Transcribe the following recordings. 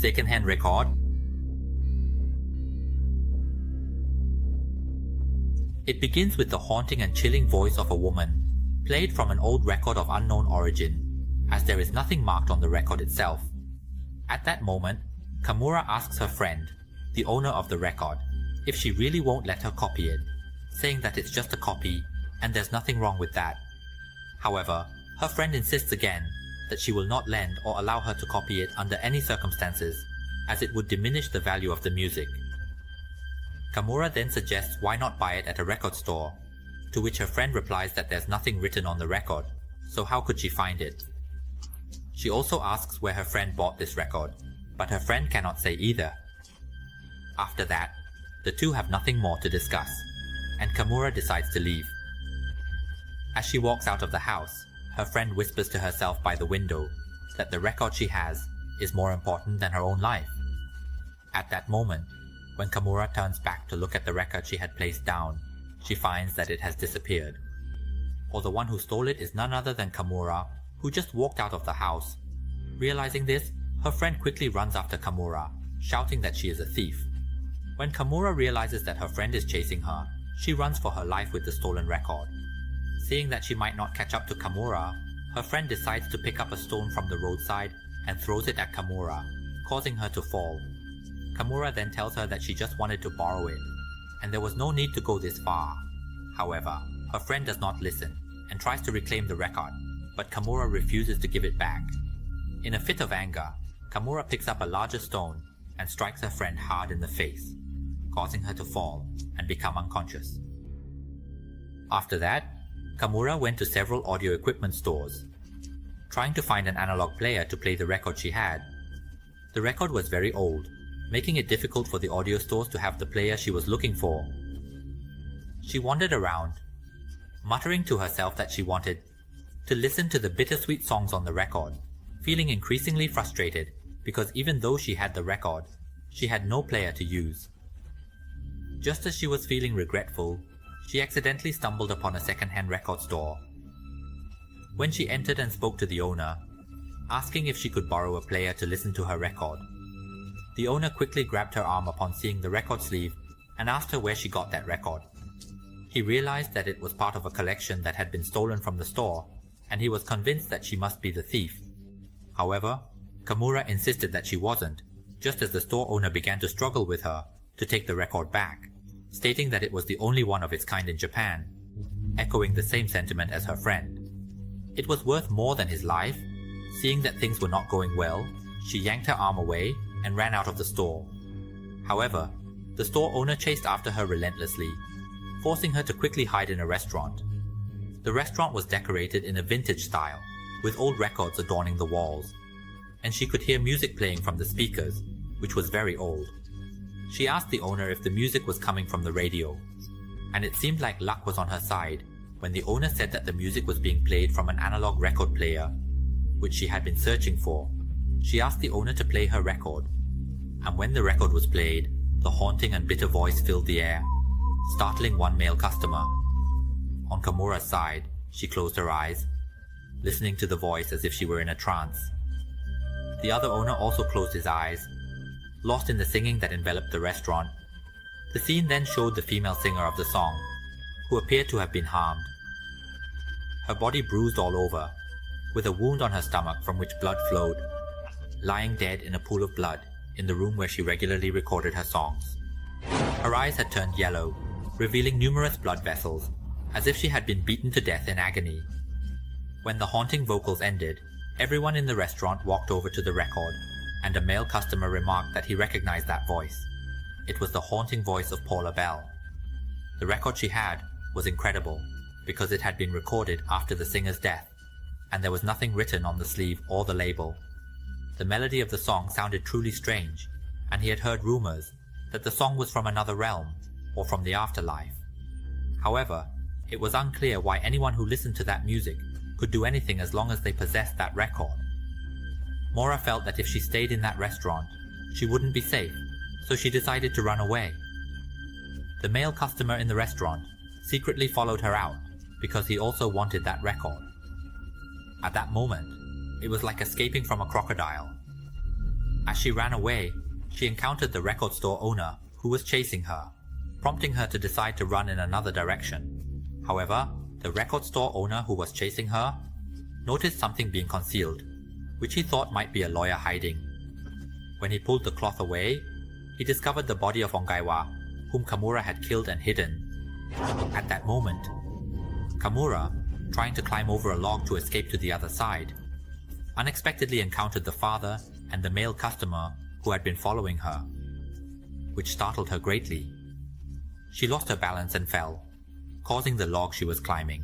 Secondhand record. It begins with the haunting and chilling voice of a woman, played from an old record of unknown origin, as there is nothing marked on the record itself. At that moment, Kamura asks her friend, the owner of the record, if she really won't let her copy it, saying that it's just a copy and there's nothing wrong with that. However, her friend insists again that she will not lend or allow her to copy it under any circumstances, as it would diminish the value of the music. Kamura then suggests why not buy it at a record store, to which her friend replies that there's nothing written on the record, so how could she find it? She also asks where her friend bought this record, but her friend cannot say either. After that, the two have nothing more to discuss, and Kamura decides to leave. As she walks out of the house, her friend whispers to herself by the window that the record she has is more important than her own life. At that moment, when Kamura turns back to look at the record she had placed down, she finds that it has disappeared. Or the one who stole it is none other than Kamura, who just walked out of the house. Realizing this, her friend quickly runs after Kamura, shouting that she is a thief. When Kamura realizes that her friend is chasing her, she runs for her life with the stolen record. Seeing that she might not catch up to Kamura, her friend decides to pick up a stone from the roadside and throws it at Kamura, causing her to fall. Kamura then tells her that she just wanted to borrow it, and there was no need to go this far. However, her friend does not listen and tries to reclaim the record, but Kamura refuses to give it back. In a fit of anger, Kamura picks up a larger stone and strikes her friend hard in the face, causing her to fall and become unconscious. After that, Kamura went to several audio equipment stores, trying to find an analog player to play the record she had. The record was very old, making it difficult for the audio stores to have the player she was looking for. She wandered around, muttering to herself that she wanted to listen to the bittersweet songs on the record, feeling increasingly frustrated because even though she had the record, she had no player to use. Just as she was feeling regretful, she accidentally stumbled upon a second-hand record store. When she entered and spoke to the owner, asking if she could borrow a player to listen to her record, the owner quickly grabbed her arm upon seeing the record sleeve and asked her where she got that record. He realized that it was part of a collection that had been stolen from the store, and he was convinced that she must be the thief. However, Kamura insisted that she wasn't, just as the store owner began to struggle with her to take the record back, stating that it was the only one of its kind in Japan, echoing the same sentiment as her friend. It was worth more than his life. Seeing that things were not going well, she yanked her arm away and ran out of the store. However, the store owner chased after her relentlessly, forcing her to quickly hide in a restaurant. The restaurant was decorated in a vintage style, with old records adorning the walls, and she could hear music playing from the speakers, which was very old. She asked the owner if the music was coming from the radio, and it seemed like luck was on her side when the owner said that the music was being played from an analog record player, which she had been searching for. She asked the owner to play her record, and when the record was played, the haunting and bitter voice filled the air, startling one male customer. On Kamura's side, she closed her eyes, listening to the voice as if she were in a trance. The other owner also closed his eyes, lost in the singing that enveloped the restaurant. The scene then showed the female singer of the song, who appeared to have been harmed. Her body bruised all over, with a wound on her stomach from which blood flowed, lying dead in a pool of blood in the room where she regularly recorded her songs. Her eyes had turned yellow, revealing numerous blood vessels, as if she had been beaten to death in agony. When the haunting vocals ended, everyone in the restaurant walked over to the record, and a male customer remarked that he recognized that voice. It was the haunting voice of Paula Bell. The record she had was incredible, because it had been recorded after the singer's death, and there was nothing written on the sleeve or the label. The melody of the song sounded truly strange, and he had heard rumors that the song was from another realm, or from the afterlife. However, it was unclear why anyone who listened to that music could do anything as long as they possessed that record. Mora felt that if she stayed in that restaurant, she wouldn't be safe, so she decided to run away. The male customer in the restaurant secretly followed her out because he also wanted that record. At that moment, it was like escaping from a crocodile. As she ran away, she encountered the record store owner who was chasing her, prompting her to decide to run in another direction. However, the record store owner who was chasing her noticed something being concealed, which he thought might be a lawyer hiding. When he pulled the cloth away, he discovered the body of Ongaiwa, whom Kamura had killed and hidden. At that moment, Kamura, trying to climb over a log to escape to the other side, unexpectedly encountered the father and the male customer who had been following her, which startled her greatly. She lost her balance and fell, causing the log she was climbing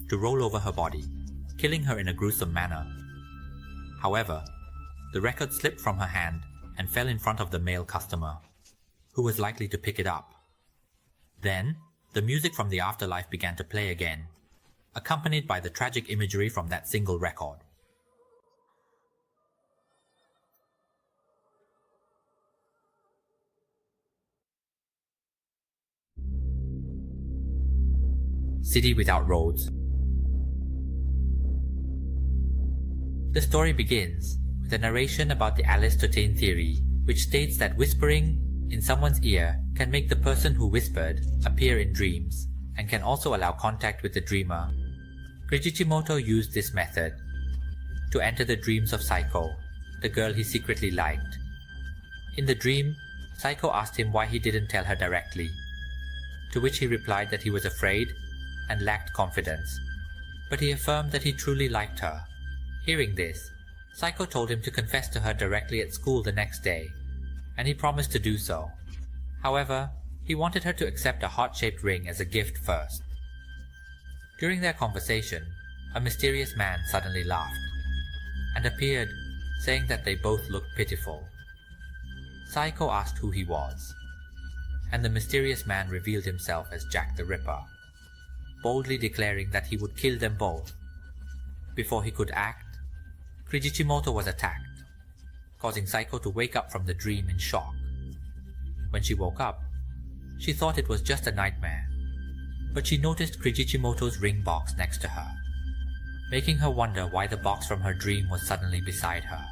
to roll over her body, killing her in a gruesome manner. However, the record slipped from her hand and fell in front of the male customer, who was likely to pick it up. Then, the music from the afterlife began to play again, accompanied by the tragic imagery from that single record. City Without Roads. The story begins with a narration about the Alice-Totain theory, which states that whispering in someone's ear can make the person who whispered appear in dreams, and can also allow contact with the dreamer. Kijichimoto used this method to enter the dreams of Saiko, the girl he secretly liked. In the dream, Saiko asked him why he didn't tell her directly, to which he replied that he was afraid and lacked confidence, but he affirmed that he truly liked her. Hearing this, Saiko told him to confess to her directly at school the next day, and he promised to do so. However, he wanted her to accept a heart-shaped ring as a gift first. During their conversation, a mysterious man suddenly laughed and appeared, saying that they both looked pitiful. Saiko asked who he was, and the mysterious man revealed himself as Jack the Ripper, boldly declaring that he would kill them both. Before he could act, Kijichimoto was attacked, causing Saiko to wake up from the dream in shock. When she woke up, she thought it was just a nightmare, but she noticed Kijichimoto's ring box next to her, making her wonder why the box from her dream was suddenly beside her,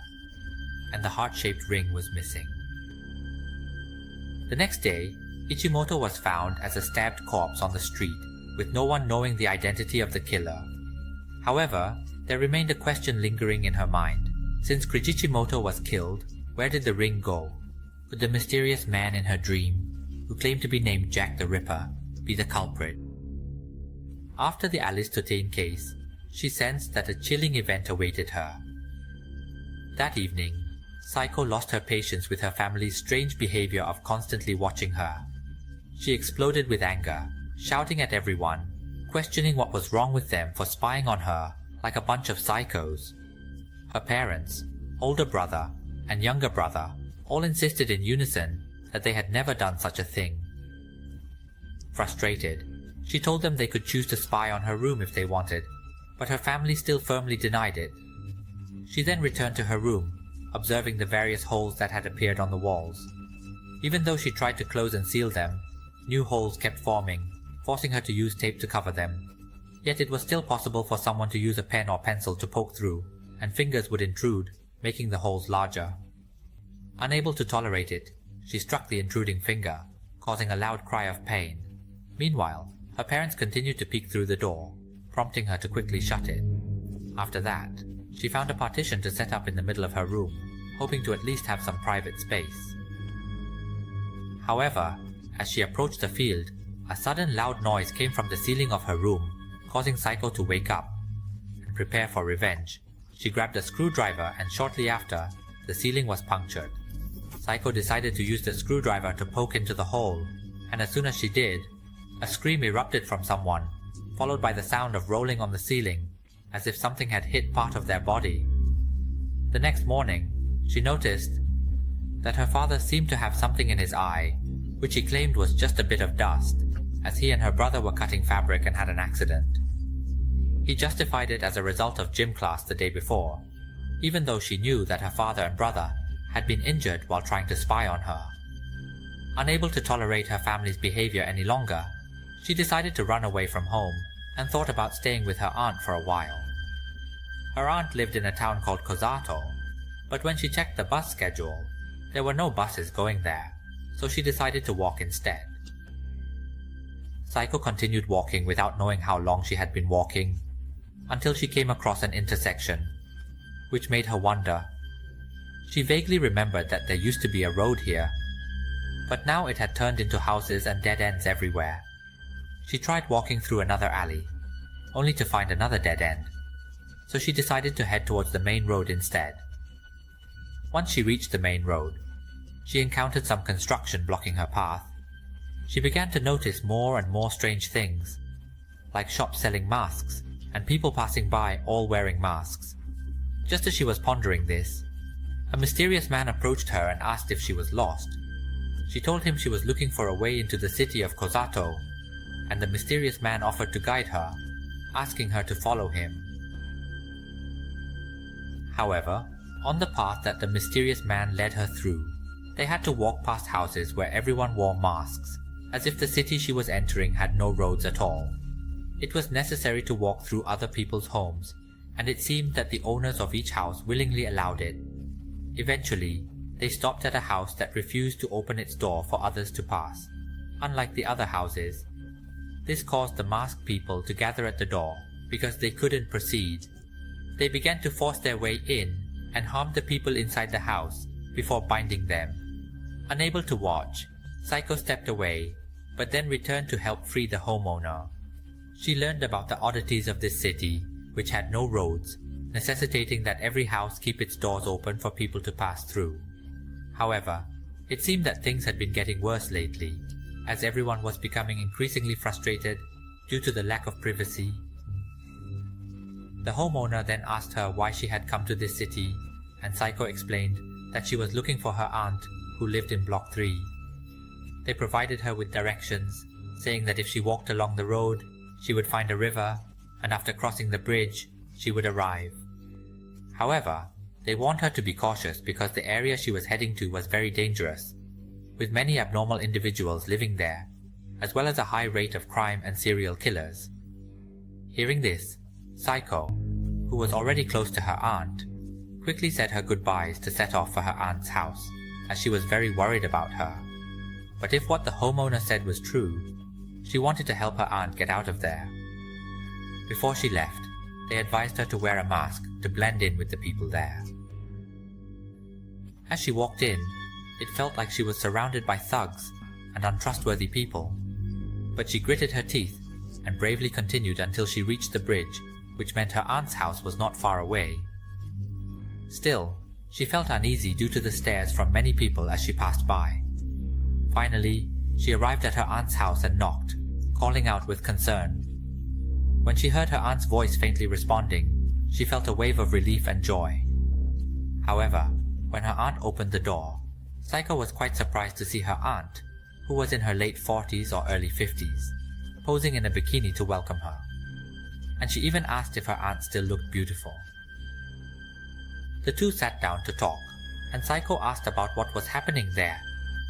and the heart-shaped ring was missing. The next day, Ichimoto was found as a stabbed corpse on the street, with no one knowing the identity of the killer. However, there remained a question lingering in her mind. Since Kijichimoto was killed, where did the ring go? Could the mysterious man in her dream, who claimed to be named Jack the Ripper, be the culprit? After the Alice-Totain case, she sensed that a chilling event awaited her. That evening, Saiko lost her patience with her family's strange behavior of constantly watching her. She exploded with anger, shouting at everyone, questioning what was wrong with them for spying on her like a bunch of psychos. Her parents, older brother, and younger brother all insisted in unison that they had never done such a thing. Frustrated, she told them they could choose to spy on her room if they wanted, but her family still firmly denied it. She then returned to her room, observing the various holes that had appeared on the walls. Even though she tried to close and seal them, new holes kept forming, forcing her to use tape to cover them. Yet it was still possible for someone to use a pen or pencil to poke through, and fingers would intrude, making the holes larger. Unable to tolerate it, she struck the intruding finger, causing a loud cry of pain. Meanwhile, her parents continued to peek through the door, prompting her to quickly shut it. After that, she found a partition to set up in the middle of her room, hoping to at least have some private space. However, as she approached the field, a sudden loud noise came from the ceiling of her room, causing Saiko to wake up and prepare for revenge. She grabbed a screwdriver, and shortly after, the ceiling was punctured. Saiko decided to use the screwdriver to poke into the hole, and as soon as she did, a scream erupted from someone, followed by the sound of rolling on the ceiling, as if something had hit part of their body. The next morning, she noticed that her father seemed to have something in his eye, which he claimed was just a bit of dust, as he and her brother were cutting fabric and had an accident. He justified it as a result of gym class the day before, even though she knew that her father and brother had been injured while trying to spy on her. Unable to tolerate her family's behavior any longer, she decided to run away from home and thought about staying with her aunt for a while. Her aunt lived in a town called Kosato, But when she checked the bus schedule, there were no buses going there, so she decided to walk instead. Saiko continued walking without knowing how long she had been walking, until she came across an intersection, which made her wonder. She vaguely remembered that there used to be a road here, but now it had turned into houses and dead ends everywhere. She tried walking through another alley, only to find another dead end, so she decided to head towards the main road instead. Once she reached the main road, she encountered some construction blocking her path. She began to notice more and more strange things, like shops selling masks and people passing by all wearing masks. Just as she was pondering this, a mysterious man approached her and asked if she was lost. She told him she was looking for a way into the city of Kosato, and the mysterious man offered to guide her, asking her to follow him. However, on the path that the mysterious man led her through, they had to walk past houses where everyone wore masks, as if the city she was entering had no roads at all. It was necessary to walk through other people's homes, and it seemed that the owners of each house willingly allowed it. Eventually, they stopped at a house that refused to open its door for others to pass. Unlike the other houses, this caused the masked people to gather at the door because they couldn't proceed. They began to force their way in and harmed the people inside the house before binding them. Unable to watch, Saiko stepped away, but then returned to help free the homeowner. She learned about the oddities of this city, which had no roads, necessitating that every house keep its doors open for people to pass through. However, it seemed that things had been getting worse lately, as everyone was becoming increasingly frustrated due to the lack of privacy. The homeowner then asked her why she had come to this city, and Saiko explained that she was looking for her aunt who lived in Block 3. They provided her with directions, saying that if she walked along the road, she would find a river, and after crossing the bridge, she would arrive. However, they warned her to be cautious because the area she was heading to was very dangerous, with many abnormal individuals living there, as well as a high rate of crime and serial killers. Hearing this, Saiko, who was already close to her aunt, quickly said her goodbyes to set off for her aunt's house, as she was very worried about her. But if what the homeowner said was true, she wanted to help her aunt get out of there. Before she left, they advised her to wear a mask to blend in with the people there. As she walked in, it felt like she was surrounded by thugs and untrustworthy people, but she gritted her teeth and bravely continued until she reached the bridge, which meant her aunt's house was not far away. Still, she felt uneasy due to the stares from many people as she passed by. Finally, she arrived at her aunt's house and knocked, calling out with concern. When she heard her aunt's voice faintly responding, she felt a wave of relief and joy. However, when her aunt opened the door, Saiko was quite surprised to see her aunt, who was in her late 40s or early 50s, posing in a bikini to welcome her. And she even asked if her aunt still looked beautiful. The two sat down to talk, and Saiko asked about what was happening there,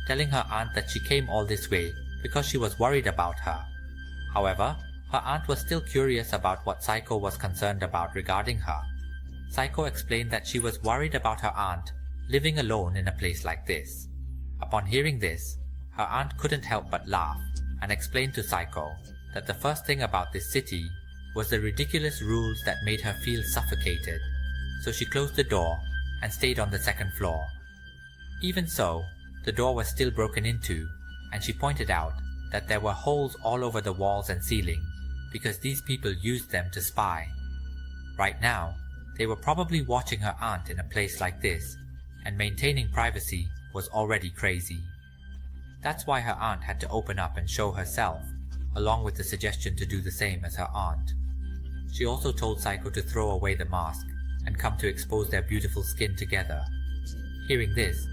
telling her aunt that she came all this way because she was worried about her. However, her aunt was still curious about what Saiko was concerned about regarding her. Saiko explained that she was worried about her aunt living alone in a place like this. Upon hearing this, her aunt couldn't help but laugh and explained to Saiko that the first thing about this city was the ridiculous rules that made her feel suffocated, so she closed the door and stayed on the second floor. Even so, the door was still broken into, and she pointed out that there were holes all over the walls and ceiling because these people used them to spy. Right now, they were probably watching her aunt in a place like this, and maintaining privacy was already crazy. That's why her aunt had to open up and show herself, along with the suggestion to do the same as her aunt. She also told Saiko to throw away the mask and come to expose their beautiful skin together. Hearing this,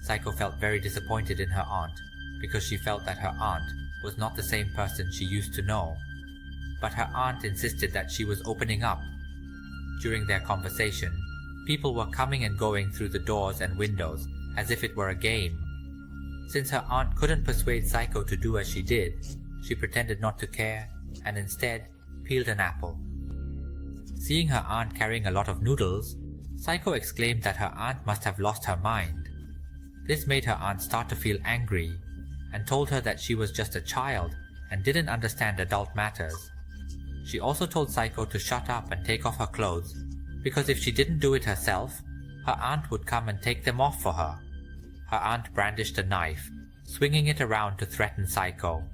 Saiko felt very disappointed in her aunt because she felt that her aunt was not the same person she used to know. But her aunt insisted that she was opening up. During their conversation, people were coming and going through the doors and windows as if it were a game. Since her aunt couldn't persuade Saiko to do as she did, she pretended not to care and instead peeled an apple. Seeing her aunt carrying a lot of noodles, Psycho exclaimed that her aunt must have lost her mind. This made her aunt start to feel angry and told her that she was just a child and didn't understand adult matters. She also told Psycho to shut up and take off her clothes, because if she didn't do it herself, her aunt would come and take them off for her. Her aunt brandished a knife, swinging it around to threaten Psycho.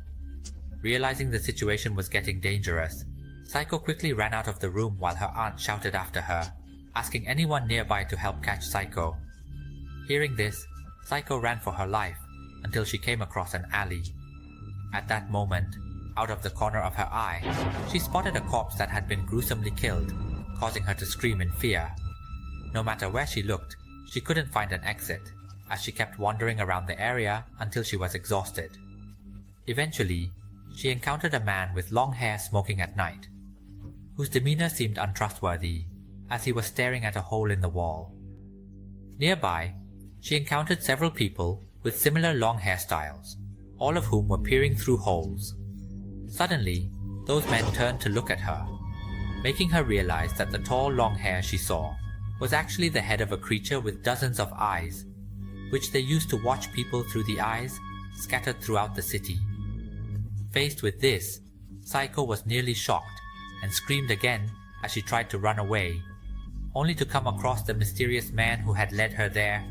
Realizing the situation was getting dangerous, Psycho quickly ran out of the room while her aunt shouted after her, asking anyone nearby to help catch Psycho. Hearing this, Psycho ran for her life until she came across an alley. At that moment, out of the corner of her eye, she spotted a corpse that had been gruesomely killed, causing her to scream in fear. No matter where she looked, she couldn't find an exit, as she kept wandering around the area until she was exhausted. Eventually, she encountered a man with long hair smoking at night, whose demeanor seemed untrustworthy, as he was staring at a hole in the wall. Nearby, she encountered several people with similar long hairstyles, all of whom were peering through holes. Suddenly, those men turned to look at her, making her realize that the tall long hair she saw was actually the head of a creature with dozens of eyes, which they used to watch people through the eyes scattered throughout the city. Faced with this, Psycho was nearly shocked and screamed again as she tried to run away, only to come across the mysterious man who had led her there.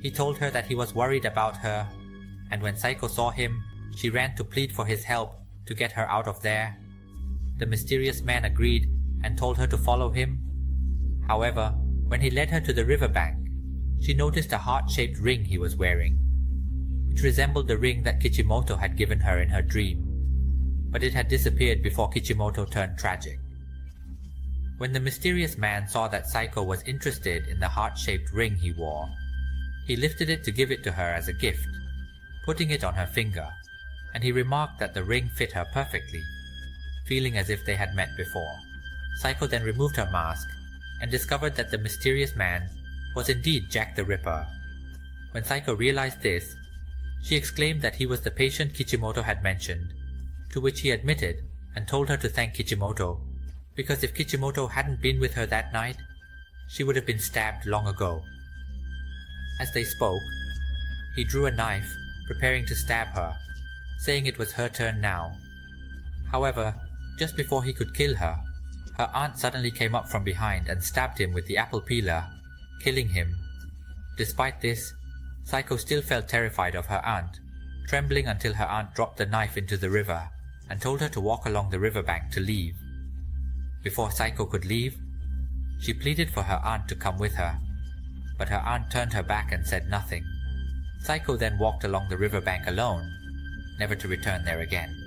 He told her that he was worried about her, and when Psycho saw him, she ran to plead for his help to get her out of there. The mysterious man agreed and told her to follow him. However, when he led her to the riverbank, she noticed a heart-shaped ring he was wearing, which resembled the ring that Kichimoto had given her in her dream, but it had disappeared before Kichimoto turned tragic. When the mysterious man saw that Psycho was interested in the heart-shaped ring he wore, he lifted it to give it to her as a gift, putting it on her finger, and he remarked that the ring fit her perfectly, feeling as if they had met before. Psycho then removed her mask and discovered that the mysterious man was indeed Jack the Ripper. When Psycho realized this, she exclaimed that he was the patient Kichimoto had mentioned, to which he admitted and told her to thank Kichimoto, because if Kichimoto hadn't been with her that night, she would have been stabbed long ago. As they spoke, he drew a knife, preparing to stab her, saying it was her turn now. However, just before he could kill her, her aunt suddenly came up from behind and stabbed him with the apple peeler, killing him. Despite this, Psycho still felt terrified of her aunt, trembling until her aunt dropped the knife into the river and told her to walk along the riverbank to leave. Before Psycho could leave, she pleaded for her aunt to come with her, but her aunt turned her back and said nothing. Psycho then walked along the riverbank alone, never to return there again.